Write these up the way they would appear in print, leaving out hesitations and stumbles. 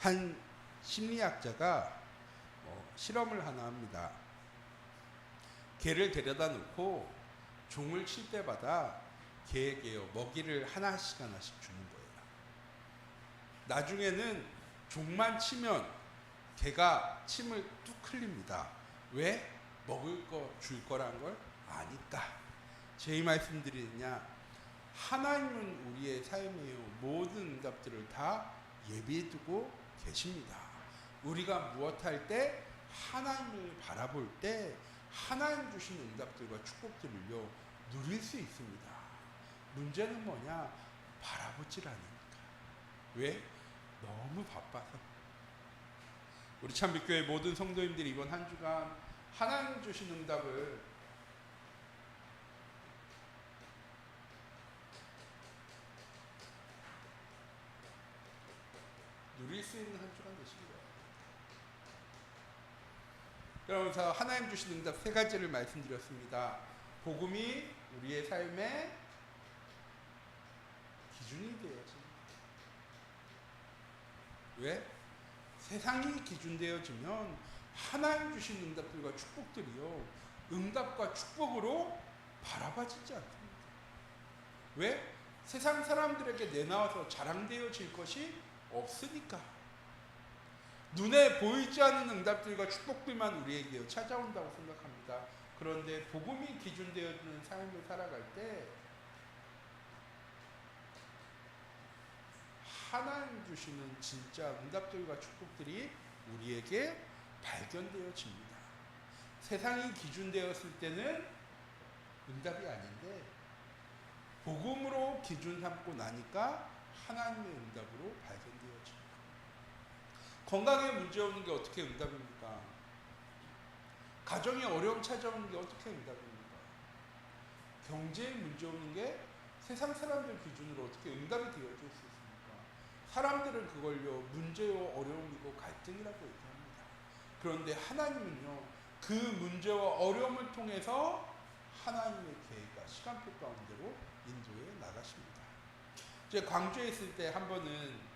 한 심리학자가 실험을 하나 합니다. 개를 데려다 놓고 종을 칠 때마다 개에게 먹이를 하나씩 주는 거예요. 나중에는 종만 치면 개가 침을 뚝 흘립니다. 왜? 먹을 거 줄 거란 걸 아니까. 제 이 말씀드리느냐, 하나님은 우리의 삶의 모든 응답들을 다 예비해두고 계십니다. 우리가 무엇할 때 하나님을 바라볼 때 하나님 주신 응답들과 축복들을요 누릴 수 있습니다. 문제는 뭐냐? 바라보질 않으니까. 왜? 너무 바빠서. 우리 참빛교회 모든 성도님들이 이번 한 주간 하나님 주신 응답을 누릴 수 있는 한 주간 되시기 바랍니다. 그러면서 하나님 주신 응답 세 가지를 말씀드렸습니다. 복음이 우리의 삶의 기준이 되어집니다. 왜? 세상이 기준되어지면 하나님 주신 응답들과 축복들이요 응답과 축복으로 바라봐지지 않습니다. 왜? 세상 사람들에게 내나와서 자랑되어질 것이 없으니까. 눈에 보이지 않는 응답들과 축복들만 우리에게 찾아온다고 생각합니다. 그런데 복음이 기준되어지는 삶을 살아갈 때 하나님 주시는 진짜 응답들과 축복들이 우리에게 발견되어집니다. 세상이 기준되었을 때는 응답이 아닌데 복음으로 기준 삼고 나니까 하나님의 응답으로 발견되어집니다. 건강에 문제 오는 게 어떻게 응답입니까? 가정에 어려움 찾아오는 게 어떻게 응답입니까? 경제에 문제 오는 게 세상 사람들 기준으로 어떻게 응답이 되어질 수 있습니까? 사람들은 그걸요 문제요 어려움이고 갈등이라고 얘기합니다. 그런데 하나님은요 그 문제와 어려움을 통해서 하나님의 계획과 시간표 가운데로 인도해 나가십니다. 제가 광주에 있을 때 한 번은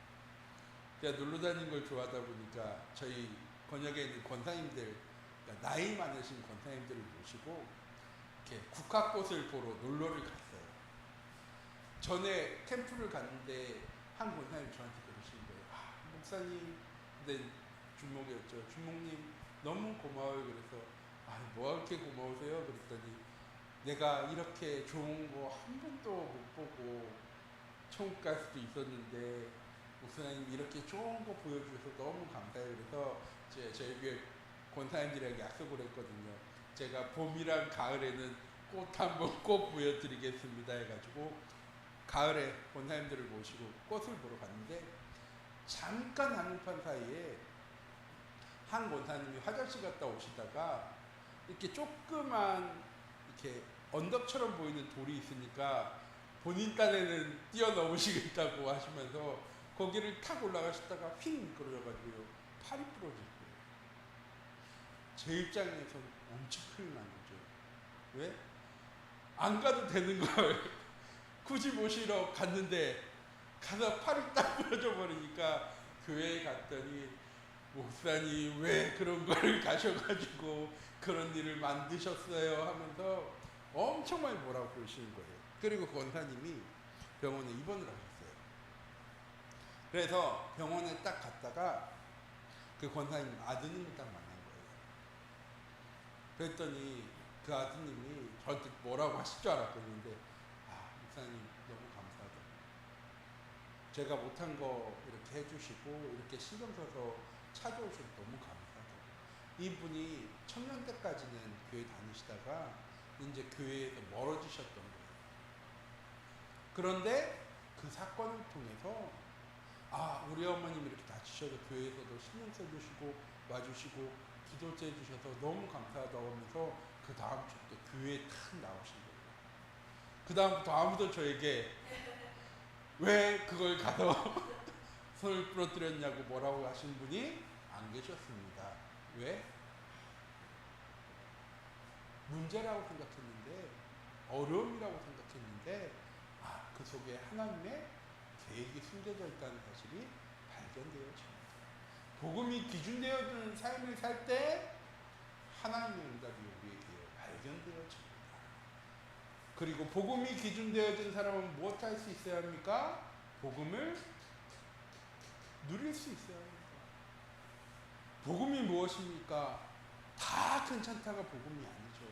제가 놀러 다니는 걸 좋아하다 보니까 저희 권역에 있는 권사님들, 그러니까 나이 많으신 권사님들을 모시고 이렇게 국화꽃을 보러 놀러를 갔어요. 전에 캠프를 갔는데 한 권사님이 저한테 그러시는 거예요. 목사님, 근데 주목이었죠. 주목님 너무 고마워요. 그래서 뭐가 그렇게 고마우세요? 그랬더니 내가 이렇게 좋은 거 한 번도 못 보고 천국 갈 수도 있었는데 목사님 이렇게 좋은 거 보여주셔서 너무 감사해요. 그래서 저희 교회 권사님들에게 약속을 했거든요. 제가 봄이랑 가을에는 꽃 한번 꼭 보여드리겠습니다 해가지고 가을에 권사님들을 모시고 꽃을 보러 갔는데 잠깐 한눈판 사이에 한 권사님이 화장실 갔다 오시다가 이렇게 조그만 이렇게 언덕처럼 보이는 돌이 있으니까 본인 딴에는 뛰어넘으시겠다고 하시면서 거기를 탁 올라가시다가 휙 미끄러져가지고요 팔이 부러질 거예요. 제 입장에서는 엄청 큰일 난 거죠. 왜? 안 가도 되는 걸 굳이 모시러 갔는데 가서 팔이 딱 부러져 버리니까 교회에 갔더니 목사님 왜 그런 걸 가셔가지고 그런 일을 만드셨어요 하면서 엄청 많이 뭐라고 그러시는 거예요. 그리고 권사님이 병원에 입원을 하셨어요. 그래서 병원에 딱 갔다가 그 권사님 아드님을 딱 만난 거예요. 그랬더니 그 아드님이 저한테 뭐라고 하실 줄 알았겠는데 목사님 너무 감사하다. 제가 못한 거 이렇게 해주시고 이렇게 신경 써서 찾아오셔서 너무 감사하다. 이분이 청년 때까지는 교회 다니시다가 이제 교회에서 멀어지셨던 거예요. 그런데 그 사건을 통해서 우리 어머님이 이렇게 다치셔서 교회에서도 신경 써주시고 와주시고 기도해 주셔서 너무 감사하다고 하면서 그 다음 주부터 교회에 탁 나오신 거예요. 그 다음부터 아무도 저에게 왜 그걸 가서 손을 부러뜨렸냐고 뭐라고 하신 분이 안 계셨습니다. 왜? 문제라고 생각했는데 어려움이라고 생각했는데 그 속에 하나님의 계획이 숨겨져 있다는 사실이 발견되어집니다. 복음이 기준되어지는 삶을 살 때 하나님의 응답이 우리에게 발견되어집니다. 그리고 복음이 기준되어진 사람은 무엇 할 수 있어야 합니까? 복음을 누릴 수 있어야 합니다. 복음이 무엇입니까? 다 괜찮다가 복음이 아니죠.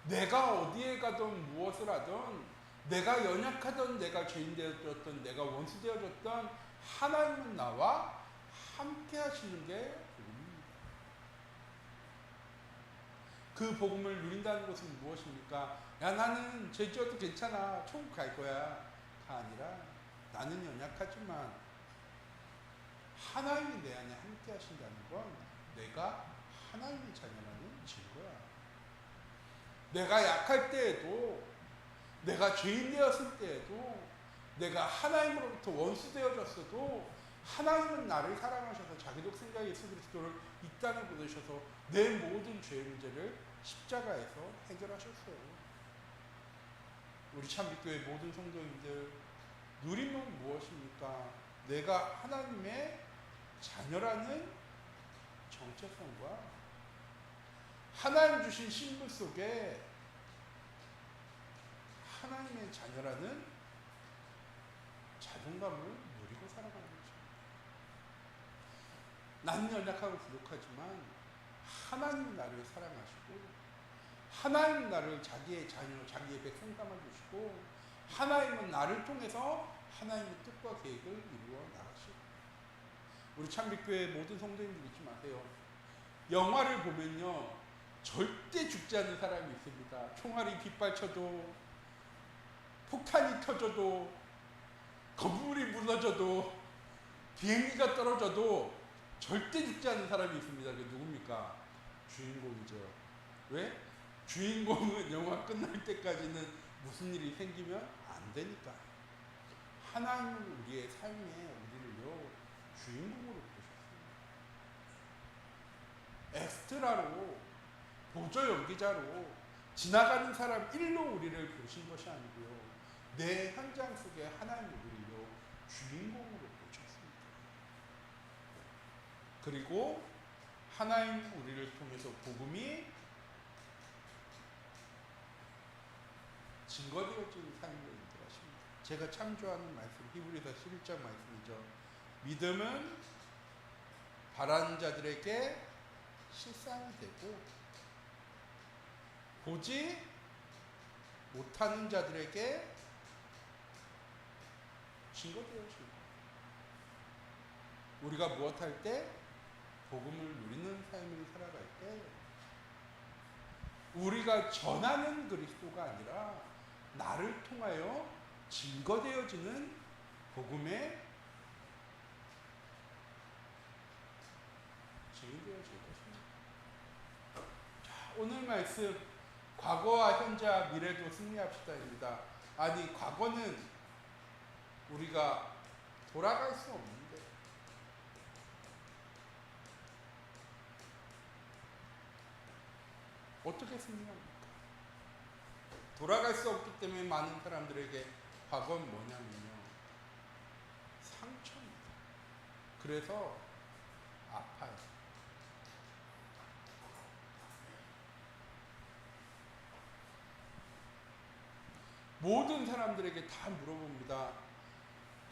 내가 어디에 가든 무엇을 하든, 내가 연약하던, 내가 죄인 되어졌던, 내가 원수 되어졌던 하나님은 나와 함께 하시는 게 복음입니다. 그 복음을 누린다는 것은 무엇입니까? 야, 나는 죄 지어도 괜찮아, 천국 갈 거야 가 아니라, 나는 연약하지만 하나님이 내 안에 함께 하신다는 건 내가 하나님의 자녀라는 증거야. 내가 약할 때에도, 내가 죄인 되었을 때에도, 내가 하나님으로부터 원수 되어졌어도 하나님은 나를 사랑하셔서 자기 독생자 예수 그리스도를 이 땅에 보내셔서 내 모든 죄의 문제를 십자가에서 해결하셨어요. 우리 참빛교회 모든 성도님들, 누림은 무엇입니까? 내가 하나님의 자녀라는 정체성과 하나님 주신 신분 속에 하나님의 자녀라는 자존감을 누리고 살아가는 것입니다. 나는 연약하고 부족하지만 하나님이 나를 사랑하시고, 하나님은 나를 자기의 자녀, 자기의 백성 삼아주시고, 하나님은 나를 통해서 하나님의 뜻과 계획을 이루어 나가시고. 우리 참빛교회 모든 성도님들 잊지 마세요. 영화를 보면요, 절대 죽지 않는 사람이 있습니다. 총알이 빗발쳐도, 폭탄이 터져도, 건물이 무너져도, 비행기가 떨어져도 절대 죽지 않는 사람이 있습니다. 그게 누굽니까? 주인공이죠. 왜? 주인공은 영화 끝날 때까지는 무슨 일이 생기면 안 되니까. 하나님은 우리의 삶에 우리를요, 주인공으로 보셨습니다. 엑스트라로, 보조 연기자로, 지나가는 사람 일로 우리를 보신 것이 아니고요, 내 현장 속에 하나님은 우리를 주인공으로 보셨습니다. 그리고 하나님 우리를 통해서 복음이 증거되어진 삶을 인도하십니다. 제가 참조하는 말씀, 히브리서 11장 말씀이죠. 믿음은 바라는 자들에게 실상이 되고, 보지 못하는 자들에게 증거되어지고, 우리가 무엇할 때? 복음을 누리는 삶을 살아갈 때 우리가 전하는 그리스도가 아니라 나를 통하여 증거되어지는 복음의 증인되어질 것입니다. 자, 오늘 말씀, 과거와 현재와 미래도 승리합시다입니다. 아니, 과거는 우리가 돌아갈 수 없는데 어떻게 승리합니까? 돌아갈 수 없기 때문에 많은 사람들에게 과거는 뭐냐면요, 상처입니다. 그래서 아파요. 모든 사람들에게 다 물어봅니다.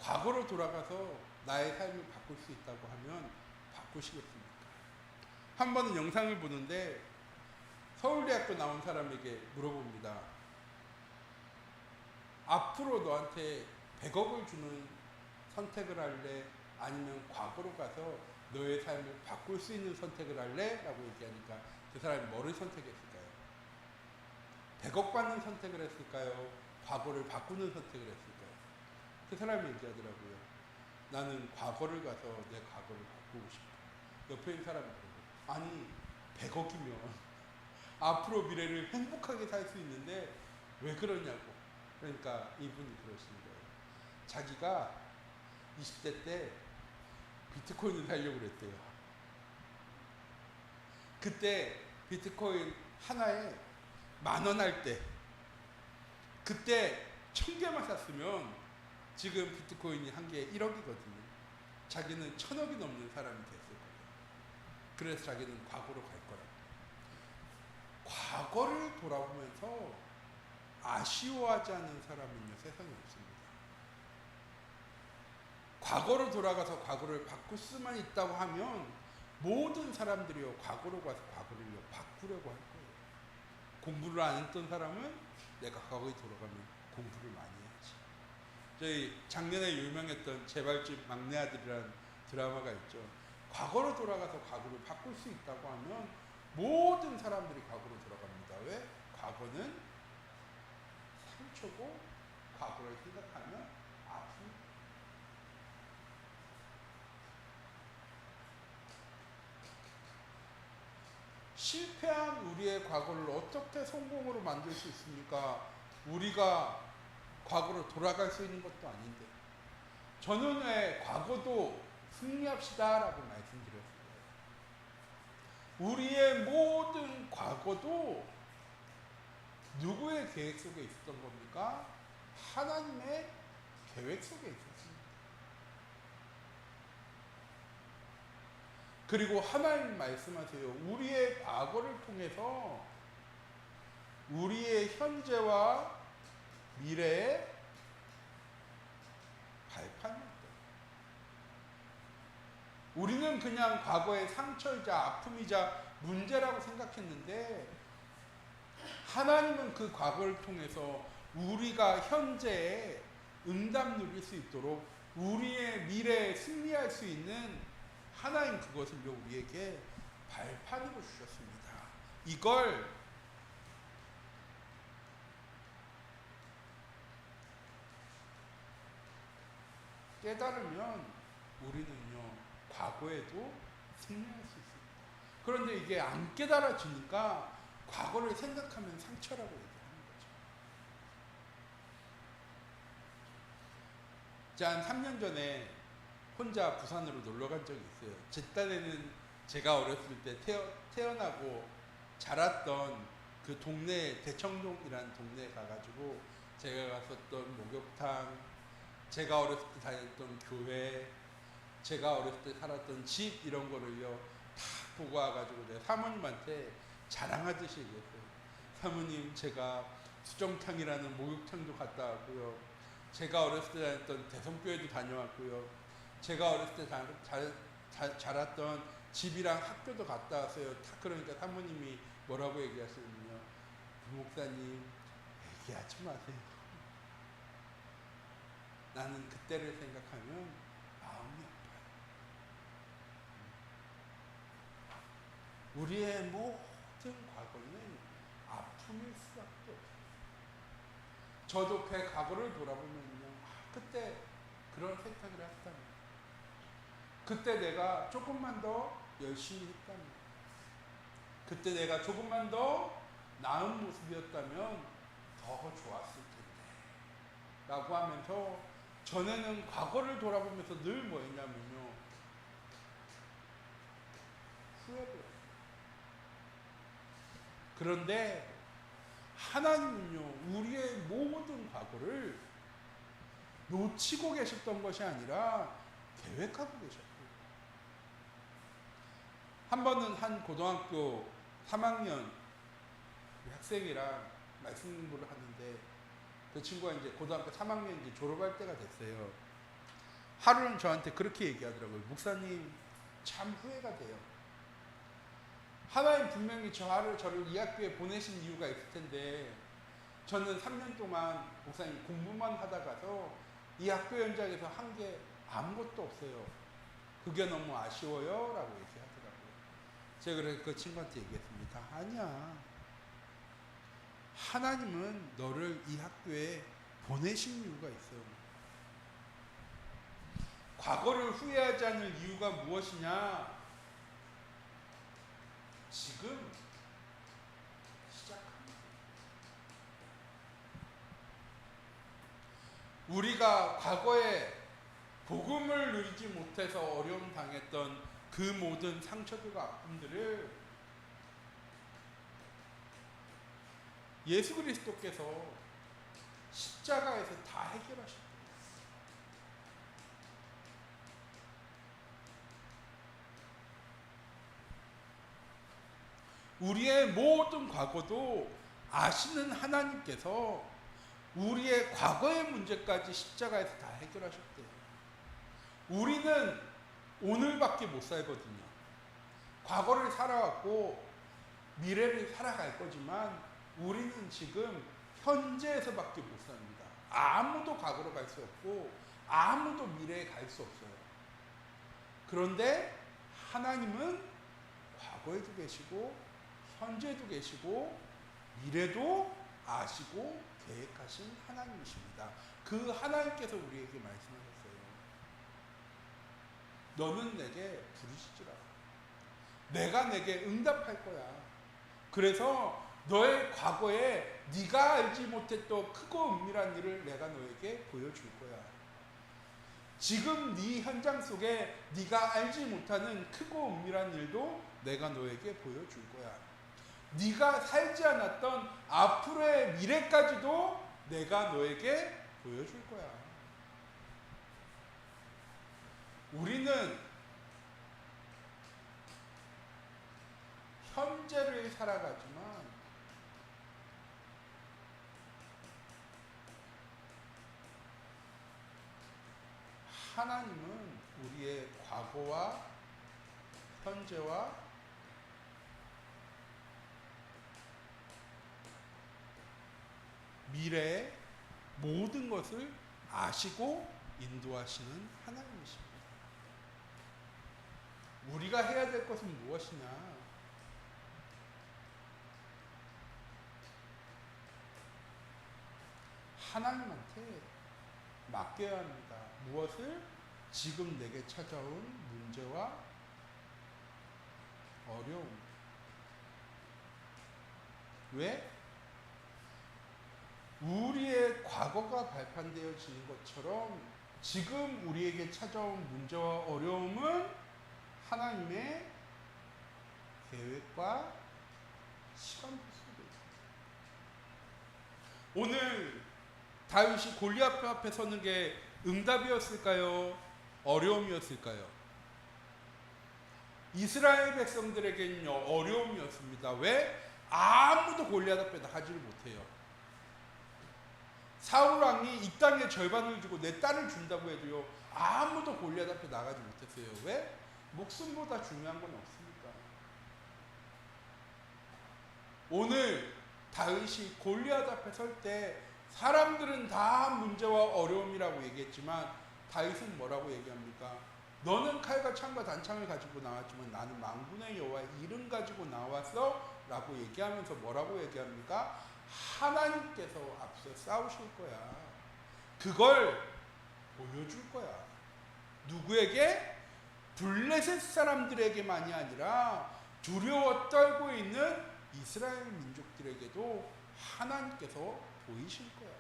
과거로 돌아가서 나의 삶을 바꿀 수 있다고 하면 바꾸시겠습니까? 한 번은 영상을 보는데 서울대학교 나온 사람에게 물어봅니다. 앞으로 너한테 100억을 주는 선택을 할래? 아니면 과거로 가서 너의 삶을 바꿀 수 있는 선택을 할래? 라고 얘기하니까 그 사람이 뭐를 선택했을까요? 100억 받는 선택을 했을까요? 과거를 바꾸는 선택을 했을까요? 그 사람이 얘기하더라고요. 나는 과거를 가서 내 과거를 바꾸고 싶어. 옆에 있는 사람이 그러고, 아니 100억이면 앞으로 미래를 행복하게 살 수 있는데 왜 그러냐고. 그러니까 이분이 그러시는 거예요. 자기가 20대 때 비트코인을 사려고 그랬대요. 그때 비트코인 하나에 10,000원 할 때, 그때 1000개만 샀으면 지금 비트코인이 한 개에 1억이거든요. 자기는 1,000억이 넘는 사람이 됐을 거예요. 그래서 자기는 과거로 갈 거라고. 과거를 돌아보면서 아쉬워하지 않는 사람은요, 세상에 없습니다. 과거로 돌아가서 과거를 바꿀 수만 있다고 하면 모든 사람들이요, 과거로 가서 과거를요, 바꾸려고 할 거예요. 공부를 안 했던 사람은 내가 과거에 돌아가면 공부를 많이 해야지. 저희 작년에 유명했던 재발집 막내 아들이라는 드라마가 있죠. 과거로 돌아가서 과거를 바꿀 수 있다고 하면 모든 사람들이 과거로 돌아갑니다. 왜? 과거는 상처고 과거를 생각하면 아픔. 실패한 우리의 과거를 어떻게 성공으로 만들 수 있습니까? 우리가 과거로 돌아갈 수 있는 것도 아닌데. 저는 왜 과거도 승리합시다 라고 말씀드렸어요. 우리의 모든 과거도 누구의 계획 속에 있었던 겁니까? 하나님의 계획 속에 있었습니다. 그리고 하나님 말씀하세요. 우리의 과거를 통해서 우리의 현재와 미래의 발판이었다. 우리는 그냥 과거의 상처이자 아픔이자 문제라고 생각했는데 하나님은 그 과거를 통해서 우리가 현재에 응답 누릴 수 있도록 우리의 미래에 승리할 수 있는 하나님 그것을요 우리에게 발판으로 주셨습니다. 이걸 깨달으면 우리는요 과거에도 승리할 수 있습니다. 그런데 이게 안 깨달아지니까 과거를 생각하면 상처라고 얘기하는 거죠. 자, 한 3년 전에 혼자 부산으로 놀러 간 적이 있어요. 제 딴에는 제가 어렸을 때 태어나고 자랐던 그 동네, 대청동이라는 동네에 가가지고 제가 갔었던 목욕탕, 제가 어렸을 때 다녔던 교회, 제가 어렸을 때 살았던 집 이런 거를요 다 보고 와가지고 내가 사모님한테 자랑하듯이 얘기했어요. 사모님, 제가 수정탕이라는 목욕탕도 갔다 왔고요. 제가 어렸을 때 다녔던 대성교회도 다녀왔고요. 제가 어렸을 때 자랐던 집이랑 학교도 갔다 왔어요. 그러니까 사모님이 뭐라고 얘기하시냐면요. 목사님, 얘기하지 마세요. 나는 그때를 생각하면 마음이 아파요. 우리의 모든 과거는 아픔일 수밖에 없어요. 저도 그 과거를 돌아보면요. 그때 그런 선택을 했다면, 그때 내가 조금만 더 열심히 했다면, 그때 내가 조금만 더 나은 모습이었다면 더 좋았을 텐데 라고 하면서 전에는 과거를 돌아보면서 늘 뭐 했냐면요 후회를 했어요. 그런데 하나님은요 우리의 모든 과거를 놓치고 계셨던 것이 아니라 계획하고 계셨어요. 한 번은 한 고등학교 3학년 학생이랑 말씀 공부를 하는데 그 친구가 이제 고등학교 3학년 이제 졸업할 때가 됐어요. 하루는 저한테 그렇게 얘기하더라고요. 목사님, 참 후회가 돼요. 하나님 분명히 저를 이 학교에 보내신 이유가 있을 텐데 저는 3년 동안 목사님 공부만 하다 가서 이 학교 현장에서 한 게 아무것도 없어요. 그게 너무 아쉬워요 라고 얘기하더라고요. 제가 그래서 그 친구한테 얘기했습니다. 아니야, 하나님은 너를 이 학교에 보내신 이유가 있어요. 과거를 후회하지 않을 이유가 무엇이냐? 지금 시작합니다. 우리가 과거에 복음을 누리지 못해서 어려움 당했던 그 모든 상처들과 아픔들을 예수 그리스도께서 십자가에서 다 해결하셨습니다. 우리의 모든 과거도 아시는 하나님께서 우리의 과거의 문제까지 십자가에서 다 해결하셨대요. 우리는 오늘밖에 못 살거든요. 과거를 살아왔고 미래를 살아갈 거지만 우리는 지금 현재에서밖에 못 삽니다. 아무도 과거로 갈 수 없고 아무도 미래에 갈 수 없어요. 그런데 하나님은 과거에도 계시고 현재도 계시고 미래도 아시고 계획하신 하나님이십니다. 그 하나님께서 우리에게 말씀하셨어요. 너는 내게 부르시지라. 내가 내게 응답할 거야. 그래서 너의 과거에 네가 알지 못했던 크고 은밀한 일을 내가 너에게 보여줄 거야. 지금 네 현장 속에 네가 알지 못하는 크고 은밀한 일도 내가 너에게 보여줄 거야. 네가 살지 않았던 앞으로의 미래까지도 내가 너에게 보여줄 거야. 우리는 현재를 살아가지만 하나님은 우리의 과거와 현재와 미래의 모든 것을 아시고 인도하시는 하나님이십니다. 우리가 해야 될 것은 무엇이냐? 하나님한테 맡겨야 합니다. 무엇을? 지금 내게 찾아온 문제와 어려움. 왜? 우리의 과거가 발판되어지는 것처럼 지금 우리에게 찾아온 문제와 어려움은 하나님의 계획과 시간표 속에 있습니다. 오늘 다윗이 골리앗 앞에 서는 게 응답이었을까요? 어려움이었을까요? 이스라엘 백성들에게는요, 어려움이었습니다. 왜? 아무도 골리앗 앞에 나가지를 못해요. 사울 왕이 이 땅의 절반을 주고 내 딸을 준다고 해도요, 아무도 골리앗 앞에 나가지 못했어요. 왜? 목숨보다 중요한 건 없으니까. 오늘 다윗이 골리앗 앞에 설 때 사람들은 다 문제와 어려움이라고 얘기했지만 다윗은 뭐라고 얘기합니까? 너는 칼과 창과 단창을 가지고 나왔지만 나는 만군의 여호와의 이름 가지고 나왔어 라고 얘기하면서 뭐라고 얘기합니까? 하나님께서 앞서 싸우실 거야. 그걸 보여줄 거야. 누구에게? 블레셋 사람들에게만이 아니라 두려워 떨고 있는 이스라엘 민족들에게도 하나님께서 보이실 거야.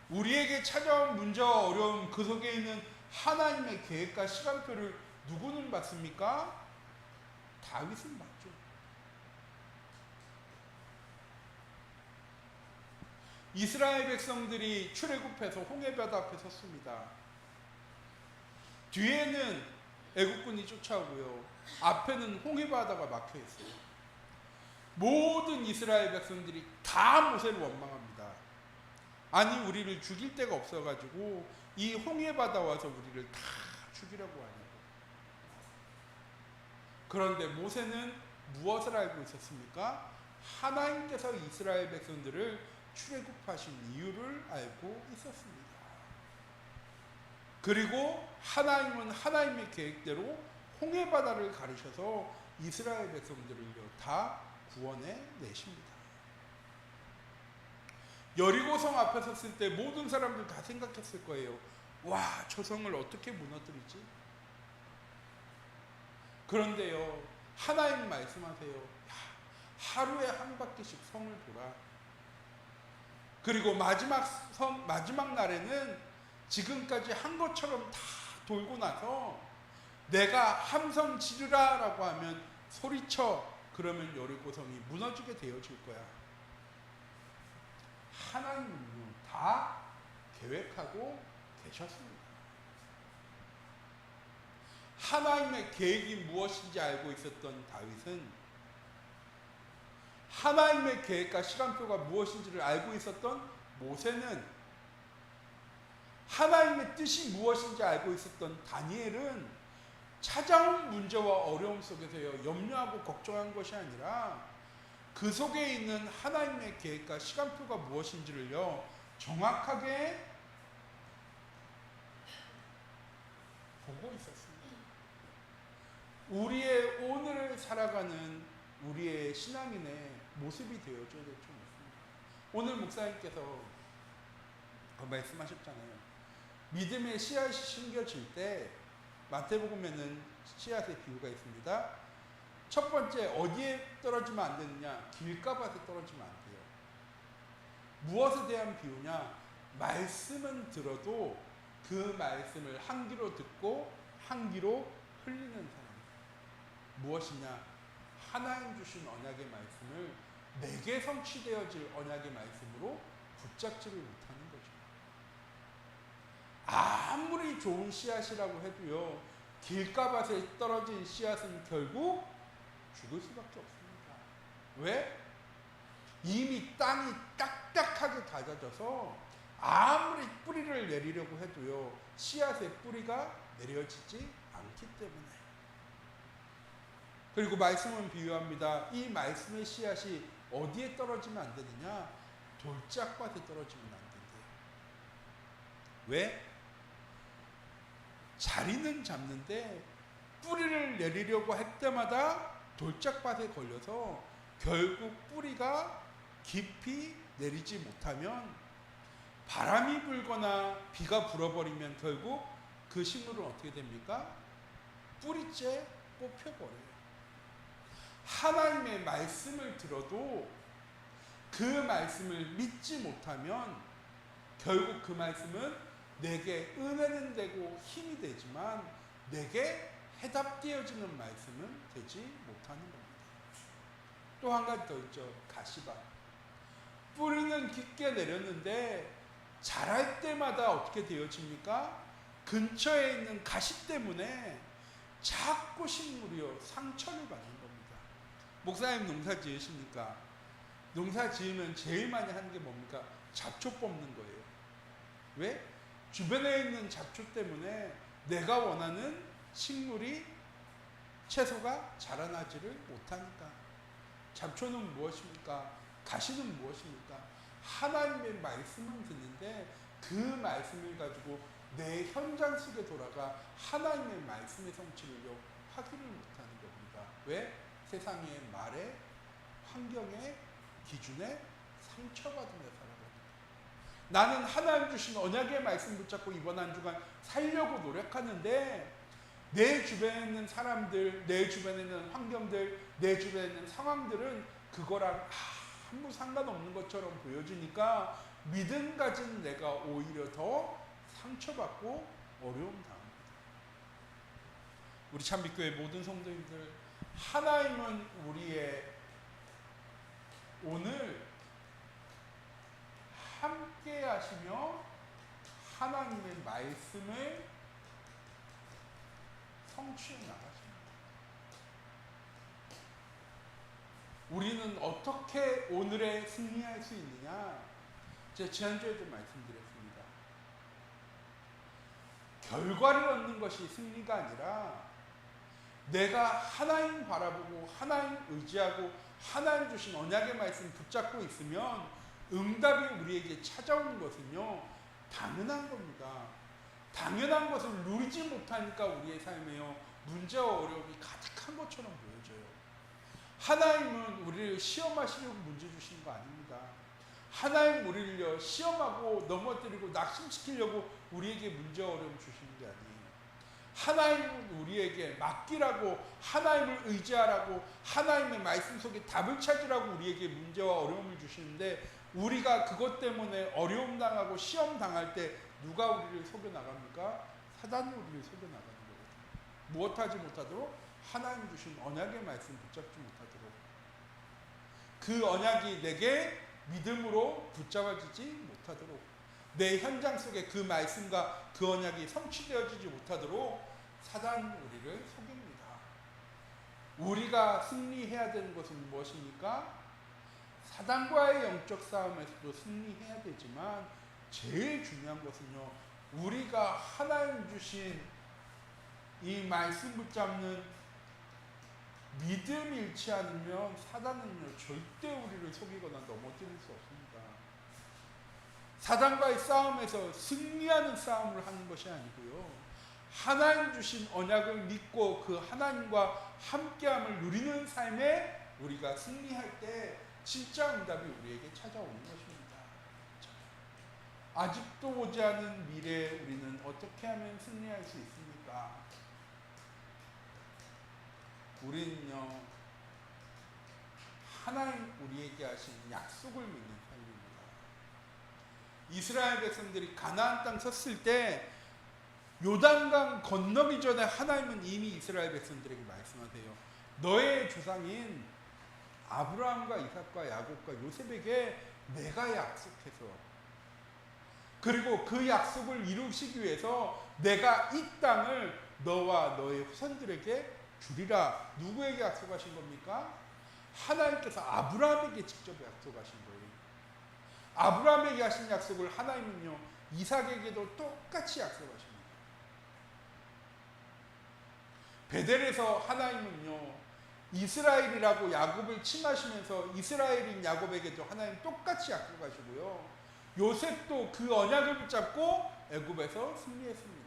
우리에게 찾아온 문제와 어려움 그 속에 있는 하나님의 계획과 시간표를 누구는 받습니까? 다윗은 받죠. 이스라엘 백성들이 출애굽해서 홍해바다 앞에 섰습니다. 뒤에는 애국군이 쫓아오고요. 앞에는 홍해바다가 막혀 있어요. 모든 이스라엘 백성들이 다 모세를 원망합니다. 아니 우리를 죽일 데가 없어가지고 이 홍해바다 와서 우리를 다 죽이려고 하냐고. 그런데 모세는 무엇을 알고 있었습니까? 하나님께서 이스라엘 백성들을 출애굽하신 이유를 알고 있었습니다. 그리고 하나님은 하나님의 계획대로 홍해바다를 가르셔서 이스라엘 백성들을 다 구원해 내십니다. 여리고성 앞에 섰을 때 모든 사람들 다 생각했을 거예요. 와, 저 성을 어떻게 무너뜨리지? 그런데요, 하나님 말씀하세요. 하루에 한 바퀴씩 성을 돌아. 그리고 마지막 날에는 지금까지 한 것처럼 다 돌고 나서 내가 함성 지르라 라고 하면 소리쳐. 그러면 여리고성이 무너지게 되어질 거야. 하나님은 다 계획하고 계셨습니다. 하나님의 계획이 무엇인지 알고 있었던 다윗은 하나님의 계획과 시간표가 무엇인지를 알고 있었던 모세는, 하나님의 뜻이 무엇인지 알고 있었던 다니엘은 찾아온 문제와 어려움 속에서 염려하고 걱정한 것이 아니라 그 속에 있는 하나님의 계획과 시간표가 무엇인지를요 정확하게 보고 있었습니다. 우리의 오늘을 살아가는 우리의 신앙인의 모습이 되어줘야 될 줄 믿습니다. 오늘 목사님께서 말씀하셨잖아요. 믿음의 씨앗이 심겨질 때 마태복음에는 씨앗의 비유가 있습니다. 첫 번째, 어디에 떨어지면 안 되느냐? 길가밭에 떨어지면 안 돼요. 무엇에 대한 비유냐? 말씀은 들어도 그 말씀을 한 귀로 듣고 한 귀로 흘리는 사람. 무엇이냐? 하나님 주신 언약의 말씀을 내게 성취되어질 언약의 말씀으로 붙잡지를 못하는 거죠. 아무리 좋은 씨앗이라고 해도요, 길가밭에 떨어진 씨앗은 결국 죽을 수밖에 없습니다. 왜? 이미 땅이 딱딱하게 다져져서 아무리 뿌리를 내리려고 해도요, 씨앗의 뿌리가 내려지지 않기 때문에. 그리고 말씀은 비유합니다. 이 말씀의 씨앗이 어디에 떨어지면 안 되느냐? 돌짝밭에 떨어지면 안 된대요. 왜? 자리는 잡는데 뿌리를 내리려고 할 때마다 돌짝밭에 걸려서 결국 뿌리가 깊이 내리지 못하면 바람이 불거나 비가 불어버리면 결국 그 식물은 어떻게 됩니까? 뿌리째 뽑혀버려요. 하나님의 말씀을 들어도 그 말씀을 믿지 못하면 결국 그 말씀은 내게 은혜는 되고 힘이 되지만 내게 해답되어지는 말씀은 되지 못하는 겁니다. 또 한 가지 더 있죠. 가시밭. 뿌리는 깊게 내렸는데 자랄 때마다 어떻게 되어집니까? 근처에 있는 가시 때문에 자꾸 식물이요 상처를 받는 겁니다. 목사님 농사 지으십니까? 농사 지으면 제일 많이 하는 게 뭡니까? 잡초 뽑는 거예요. 왜? 주변에 있는 잡초 때문에 내가 원하는 식물이, 채소가 자라나지를 못하니까. 잡초는 무엇입니까? 가시는 무엇입니까? 하나님의 말씀은 듣는데 그 말씀을 가지고 내 현장 속에 돌아가 하나님의 말씀의 성취를요 확인을 못하는 겁니다. 왜? 세상의 말에, 환경에, 기준에 상처받으며 살아갑니다. 나는 하나님 주신 언약의 말씀 붙잡고 이번 한 주간 살려고 노력하는데 내 주변에 있는 사람들, 내 주변에 있는 환경들, 내 주변에 있는 상황들은 그거랑 아무 상관없는 것처럼 보여지니까 믿음 가진 내가 오히려 더 상처받고 어려움 당합니다. 우리 참빛교회 모든 성도님들, 하나님은 우리의 오늘 함께 하시며 하나님의 말씀을 성취해 나가십니다. 우리는 어떻게 오늘에 승리할 수 있느냐? 제가 지난주에도 말씀드렸습니다. 결과를 얻는 것이 승리가 아니라 내가 하나님 바라보고 하나님 의지하고 하나님 주신 언약의 말씀 붙잡고 있으면 응답이 우리에게 찾아오는 것은요 당연한 겁니다. 당연한 것을 누리지 못하니까 우리의 삶에요 문제와 어려움이 가득한 것처럼 보여져요. 하나님은 우리를 시험하시려고 문제 주시는 거 아닙니다. 하나님 우리를 시험하고 넘어뜨리고 낙심시키려고 우리에게 문제와 어려움 주시는 게 아니에요. 하나님은 우리에게 맡기라고, 하나님을 의지하라고, 하나님의 말씀 속에 답을 찾으라고 우리에게 문제와 어려움을 주시는데 우리가 그것 때문에 어려움 당하고 시험 당할 때 누가 우리를 속여 나갑니까? 사단이 우리를 속여 나가는 거거든요. 무엇하지 못하도록? 하나님 주신 언약의 말씀 붙잡지 못하도록. 그 언약이 내게 믿음으로 붙잡아지지 못하도록, 내 현장 속에 그 말씀과 그 언약이 성취되어지지 못하도록 사단은 우리를 속입니다. 우리가 승리해야 되는 것은 무엇입니까? 사단과의 영적 싸움에서도 승리해야 되지만 제일 중요한 것은요, 우리가 하나님 주신 이 말씀 붙잡는 믿음 잃지 않으면 사단은요 절대 우리를 속이거나 넘어뜨릴 수 없습니다. 사단과의 싸움에서 승리하는 싸움을 하는 것이 아니고요, 하나님 주신 언약을 믿고 그 하나님과 함께함을 누리는 삶에 우리가 승리할 때 진짜 응답이 우리에게 찾아오는 것입니다. 아직도 오지 않은 미래에 우리는 어떻게 하면 승리할 수 있습니까? 우리는요, 하나님 우리에게 하신 약속을 믿는 삶입니다. 이스라엘 백성들이 가나안 땅 섰을 때 요단강 건너기 전에 하나님은 이미 이스라엘 백성들에게 말씀하세요. 너의 조상인 아브라함과 이삭과 야곱과 요셉에게 내가 약속해서, 그리고 그 약속을 이루시기 위해서 내가 이 땅을 너와 너의 후손들에게 주리라. 누구에게 약속하신 겁니까? 하나님께서 아브라함에게 직접 약속하신 거예요. 아브라함에게 하신 약속을 하나님은요 이삭에게도 똑같이 약속하십니다. 베델에서 하나님은요 이스라엘이라고 야곱을 칭하시면서 이스라엘인 야곱에게도 하나님 똑같이 약속하시고요, 요셉도 그 언약을 붙잡고 애굽에서 승리했습니다.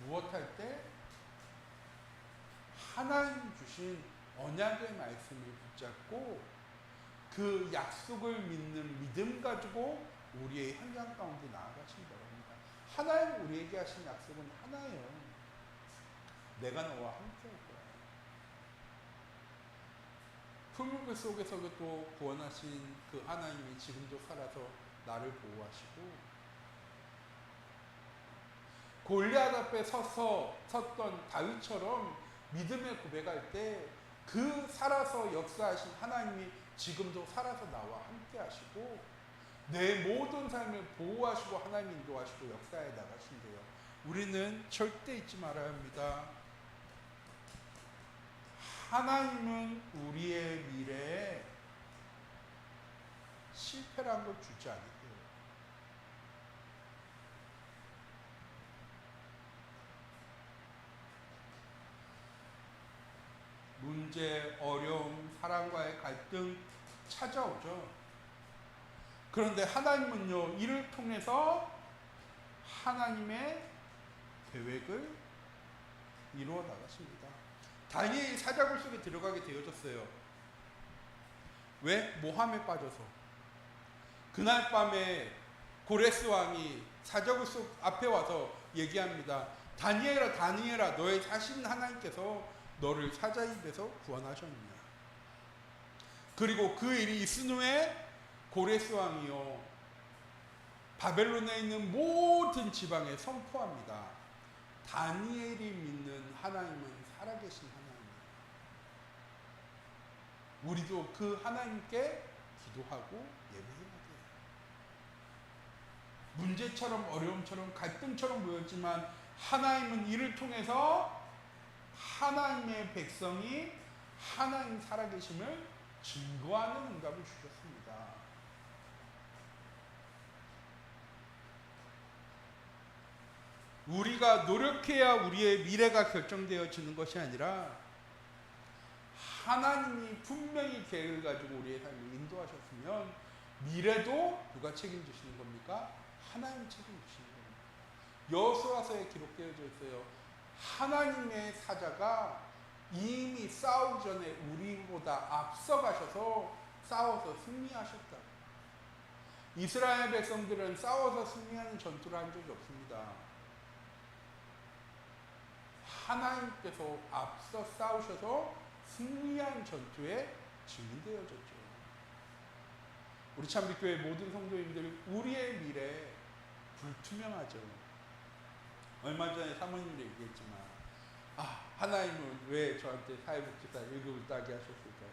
무엇할 때? 하나님 주신 언약의 말씀을 붙잡고 그 약속을 믿는 믿음 가지고 우리의 현장 가운데 나아가신 바랍니다. 하나님 우리에게 하신 약속은 하나예요. 내가 너와 함께 할 거야. 풀무불 속에서도 또 구원하신 그 하나님이 지금도 살아서 나를 보호하시고, 골리앗 앞에 섰던 다윗처럼 믿음의 고백할 때 그 살아서 역사하신 하나님이 지금도 살아서 나와 함께 하시고 내 모든 삶을 보호하시고 하나님 인도하시고 역사해 나가신대요. 우리는 절대 잊지 말아야 합니다. 하나님은 우리의 미래에 실패란 걸 주지 않으세요. 문제, 어려움, 사랑과의 갈등 찾아오죠. 그런데 하나님은요, 이를 통해서 하나님의 계획을 이루어 나가십니다. 다니엘이 사자굴 속에 들어가게 되어졌어요. 왜? 모함에 빠져서. 그날 밤에 고레스 왕이 사자굴 속 앞에 와서 얘기합니다. 다니엘아, 다니엘아, 너의 사신 하나님께서 너를 사자 입에서 구원하셨느냐. 그리고 그 일이 있은 후에 고레스 왕이요 바벨론에 있는 모든 지방에 선포합니다. 다니엘이 믿는 하나님은 살아계신 하나님이에요. 우리도 그 하나님께 기도하고 예배해야 돼요. 문제처럼 어려움처럼 갈등처럼 보였지만 하나님은 이를 통해서 하나님의 백성이 하나님 살아계심을 증거하는 응답을 주셨습니다. 우리가 노력해야 우리의 미래가 결정되어지는 것이 아니라 하나님이 분명히 계획을 가지고 우리의 삶을 인도하셨으면 미래도 누가 책임지시는 겁니까? 하나님이 책임지시는 겁니다. 여호수아서에 기록되어져 있어요. 하나님의 사자가 이미 싸우기 전에 우리보다 앞서가셔서 싸워서 승리하셨다. 이스라엘 백성들은 싸워서 승리하는 전투를 한 적이 없습니다. 하나님께서 앞서 싸우셔서 승리한 전투에 증인되어졌죠. 우리 참빛교회 모든 성도님들, 우리의 미래 불투명하죠. 얼마 전에 사모님도 얘기했지만, 하나님은 왜 저한테 사회복지사 1급을 따게 하셨을까요?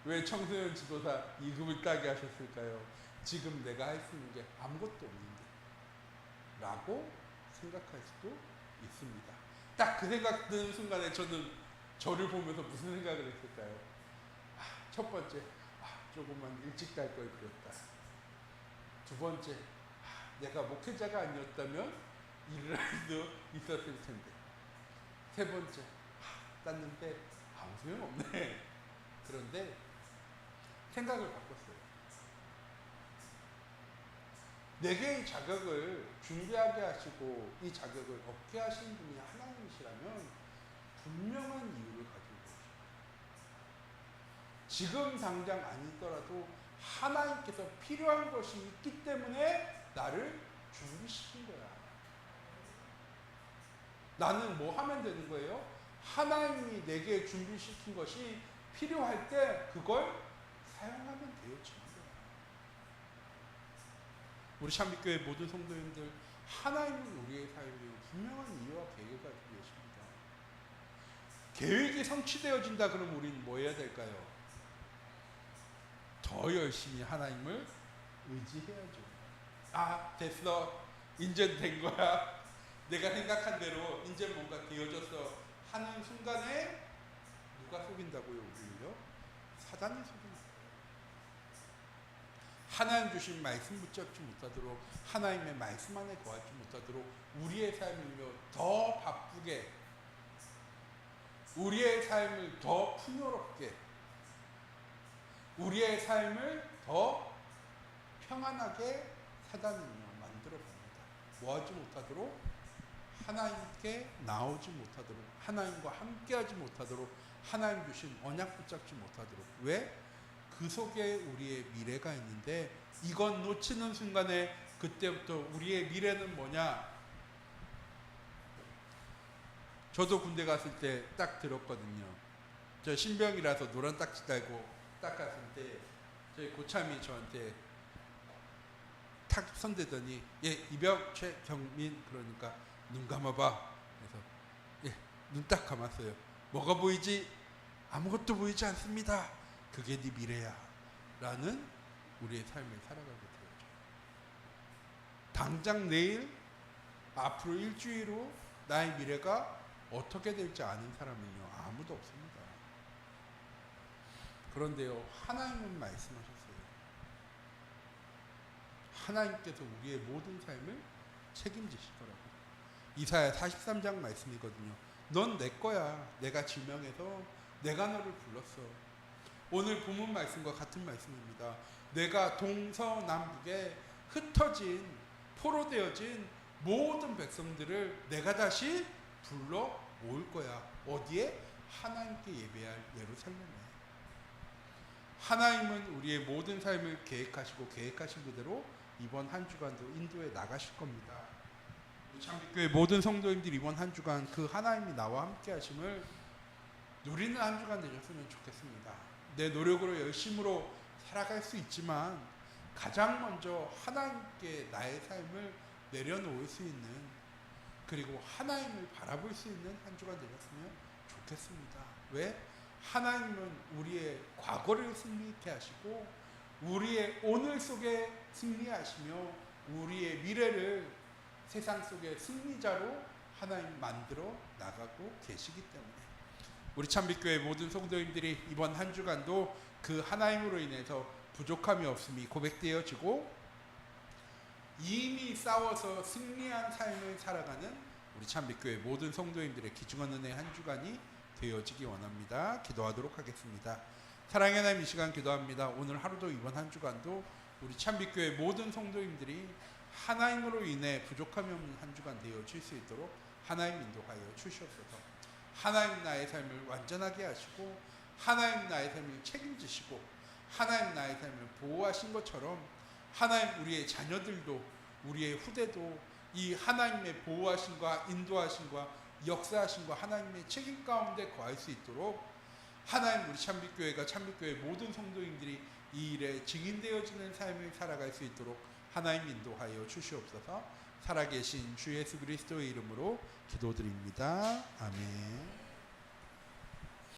왜 청소년 지도사 2급을 따게 하셨을까요? 지금 내가 할 수 있는 게 아무것도 없는데 라고 생각할 수도 있습니다. 딱 그 생각 드는 순간에 저는 저를 보면서 무슨 생각을 했을까요? 첫 번째, 조금만 일찍 갈 걸 그랬다. 두 번째, 내가 목회자가 아니었다면 일이라도 있었을 텐데. 세 번째, 땄는데 아무 소용 없네. 그런데 생각을 바꿨어요. 네 개의 자격을 준비하게 하시고 이 자격을 얻게 하신 분이 하나님이시라면 분명한 이유를 가지고 계십니다. 지금 당장 아니더라도 하나님께서 필요한 것이 있기 때문에 나를 준비시킨 거야. 나는 뭐 하면 되는 거예요? 하나님이 내게 준비시킨 것이 필요할 때 그걸 사용하면 되어지는 거야. 우리 참빛교회 모든 성도님들, 하나님은 우리의 삶에 분명한 이유와 계획을 가지고 계십니다. 계획이 성취되어진다 그러면 우리는 뭐 해야 될까요? 더 열심히 하나님을 의지해야죠. 됐어. 이제 된 거야. 내가 생각한 대로 이제 뭔가 되어졌어 하는 순간에 누가 속인다고요? 우리를요? 사단이 속인다. 하나님 주신 말씀 붙잡지 못하도록, 하나님의 말씀 안에 거하지 못하도록 우리의 삶을 더 바쁘게, 우리의 삶을 더 풍요롭게, 우리의 삶을 더 평안하게 사단은요 만들어 봅니다. 뭐하지 못하도록? 하나님께 나오지 못하도록, 하나님과 함께하지 못하도록, 하나님 주신 언약 붙잡지 못하도록. 왜? 그 속에 우리의 미래가 있는데 이건 놓치는 순간에 그때부터 우리의 미래는 뭐냐? 저도 군대 갔을 때 딱 들었거든요. 저 신병이라서 노란 딱지 달고 딱 갔을 때 저희 고참이 저한테 탁 손대더니 이병 최경민, 그러니까 눈 감아봐. 그래서 눈 딱 감았어요. 뭐가 보이지? 아무것도 보이지 않습니다. 그게 네 미래야 라는 우리의 삶을 살아가게 되었죠. 당장 내일, 앞으로 일주일 후 나의 미래가 어떻게 될지 아는 사람은요 아무도 없습니다. 그런데요 하나님은 말씀하셨어요. 하나님께서 우리의 모든 삶을 책임지실 거라고. 이사야 43장 말씀이거든요. 넌 내 거야. 내가 지명해서 내가 너를 불렀어. 오늘 본문 말씀과 같은 말씀입니다. 내가 동서남북에 흩어진, 포로되어진 모든 백성들을 내가 다시 불러 모을 거야. 어디에? 하나님께 예배할 예루살렘에. 하나님은 우리의 모든 삶을 계획하시고 계획하신 그대로 이번 한 주간도 인도에 나가실 겁니다. 우리 참빛교회 모든 성도님들이 이번 한 주간 그 하나님이 나와 함께 하심을 누리는 한 주간 되셨으면 좋겠습니다. 내 노력으로 열심으로 살아갈 수 있지만 가장 먼저 하나님께 나의 삶을 내려놓을 수 있는, 그리고 하나님을 바라볼 수 있는 한 주간 되셨으면 좋겠습니다. 왜? 하나님은 우리의 과거를 승리케 하시고 우리의 오늘 속에 승리하시며 우리의 미래를 세상 속의 승리자로 하나님 만들어 나가고 계시기 때문에 우리 참빛교회 모든 성도님들이 이번 한 주간도 그 하나님으로 인해서 부족함이 없음이 고백되어지고 이미 싸워서 승리한 삶을 살아가는 우리 참빛교회 모든 성도님들의 귀중한 은혜 한 주간이 되어지기 원합니다. 기도하도록 하겠습니다. 사랑의 하나님, 이 시간 기도합니다. 오늘 하루도 이번 한 주간도 우리 참빛교회 모든 성도님들이 하나님으로 인해 부족함이 없는 한 주간 되어질 수 있도록 하나님 인도하여 주시옵소서. 하나님 나의 삶을 완전하게 하시고 하나님 나의 삶을 책임지시고 하나님 나의 삶을 보호하신 것처럼 하나님 우리의 자녀들도 우리의 후대도 이 하나님의 보호하심과 인도하심과 역사하심과 하나님의 책임 가운데 거할 수 있도록 하나님 우리 참빛교회가 참빛교회 모든 성도님들이 이 일에 증인되어지는 삶을 살아갈 수 있도록 하나님 인도하여 주시옵소서. 살아계신 주 예수 그리스도의 이름으로 기도드립니다. 아멘.